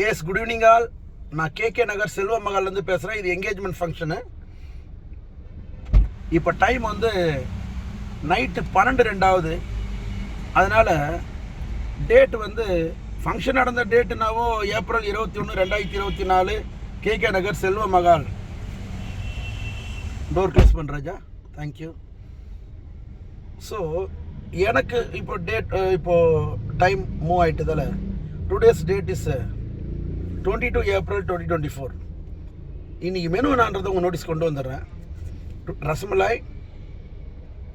S, good evening all. நான் KK Nagar செல்வ மகால்லேருந்து பேசுகிறேன். இது என்கேஜ்மெண்ட் ஃபங்க்ஷனு. இப்போ டைம் வந்து நைட்டு 12:02 ஆகுது. அதனால் டேட்டு வந்து ஃபங்க்ஷன் நடந்த டேட்டுனாவோ April 21, 2024, KK Nagar Selva Mahal. Door close பண்ணுறாஜா, தேங்க்யூ. ஸோ எனக்கு இப்போ இப்போது டைம் மூவ் ஆகிட்டதால டுடேஸ் டேட் இஸ் 22 ஏப்ரல் 2024. இன்றைக்கி மெனு நான்றதை உங்கள் நோட்டீஸ் கொண்டு வந்துடுறேன். ரசமலாய்,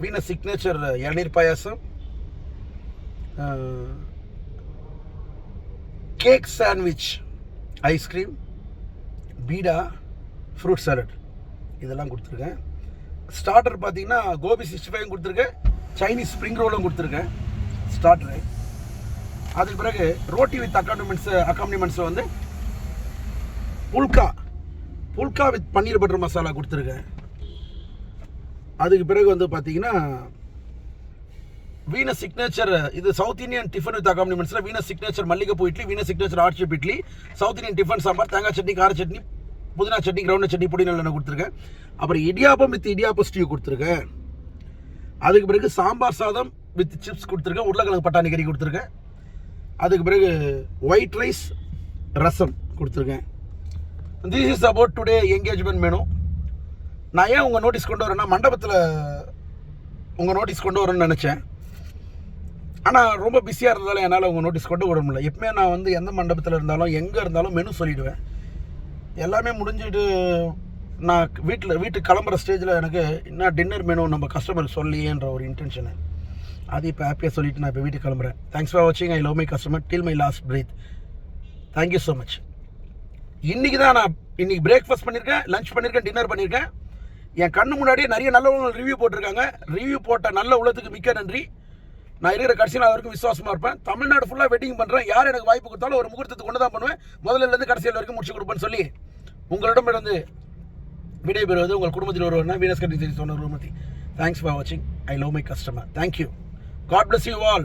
வீனஸ் சிக்னேச்சர் இளநீர் பாயாசம், கேக் சாண்ட்விச், ஐஸ்கிரீம், பீடா, ஃப்ரூட் சாலட் இதெல்லாம் கொடுத்துருக்கேன். ஸ்டார்டர் பார்த்தீங்கன்னா கோபி 65 கொடுத்துருக்கேன், சைனீஸ் ஸ்ப்ரிங் ரோலும் கொடுத்துருக்கேன் ஸ்டார்டரு. அதுக்கு பிறகு ரோட்டி வித் அக்காம்பனிமெண்ட்ஸ் வந்து புல்கா வித் பன்னீர் பட்டர் மசாலா கொடுத்துருக்கேன். அதுக்கு பிறகு வந்து பார்த்தீங்கன்னா வீனஸ் சிக்னேச்சர், இது சவுத் இந்தியன் டிஃபன் வித் அக்காம்பனிமெண்ட்ஸில் வீனஸ் சிக்னேச்சர் மல்லிகைப்பூ idli, Venus signature heart shape idli, South Indian tiffin sambar, தேங்காய் சட்னி, கார சட்னி, புதினா சட்னி, கிரவுண்ட் சட்னி, பொடி நல்லெண்ணெய் கொடுத்துருக்கேன். அப்புறம் இடியாப்பம் வித் இடியாப்பம் ஸ்டியூ கொடுத்துருக்கேன். அதுக்கு பிறகு சாம்பார் சாதம் வித் சிப்ஸ் கொடுத்துருக்கேன், உருளைக்கிழங்கு பட்டாணி கறி கொடுத்துருக்கேன். அதுக்கு பிறகு ஒயிட் ரைஸ், ரசம் கொடுத்துருக்கேன். This is about today engagement menu. நான் ஏன் உங்கள் நோட்டீஸ் கொண்டு வரேன்னா, மண்டபத்தில் உங்கள் நோட்டீஸ் கொண்டு வரேன்னு நினச்சேன். ஆனால் ரொம்ப பிஸியாக இருந்தாலும் என்னால் உங்கள் நோட்டீஸ் கொண்டு வர முடியல. எப்பவுமே நான் வந்து எந்த மண்டபத்தில் இருந்தாலும் எங்கே இருந்தாலும் மெனு சொல்லிவிடுவேன். எல்லாமே முடிஞ்சுட்டு நான் வீட்டுக்கு கிளம்புற ஸ்டேஜில் எனக்கு என்ன டின்னர் மெனு நம்ம கஸ்டமருக்கு சொல்லியேன்ற ஒரு இன்டென்ஷனு. அது இப்போ ஹாப்பியாக சொல்லிவிட்டு நான் இப்போ வீட்டுக்கு கிளம்புறேன். தேங்க்ஸ் ஃபார் வாட்சிங். I love my customer till my last breath. Thank you so much. இன்றைக்கி தான் நான் பிரேக்ஃபாஸ்ட் பண்ணியிருக்கேன், லஞ்ச் பண்ணியிருக்கேன், டின்னர் பண்ணியிருக்கேன். என் கண்ணு முன்னாடியே நிறைய நல்லவங்க ரிவ்யூ போட்டிருக்காங்க. ரிவ்யூ போட்ட நல்ல உள்ளத்துக்கு மிக்க நன்றி. நான் இருக்கிற கடைசியில் வரைக்கும் விசுவாசமாக இருப்பேன். தமிழ்நாடு ஃபுல்லாக வெட்டிங் பண்ணுறேன். யார் எனக்கு வாய்ப்பு கொடுத்தாலும் ஒரு முகூர்த்தத்துக்கு கொண்டு தான் பண்ணுவேன். முதல்லேருந்து கடைசியில் வரைக்கும் முடிச்சு கொடுப்பேன்னு சொல்லி உங்களிடமிருந்து விடைபெறுவது உங்கள் குடும்பத்தில் ஒருவர்னா வீனஸ் கட்டிங் சொன்ன ரூமதி. தேங்க்ஸ் ஃபார் வாட்சிங். I love my customer. Thank you. God bless you all.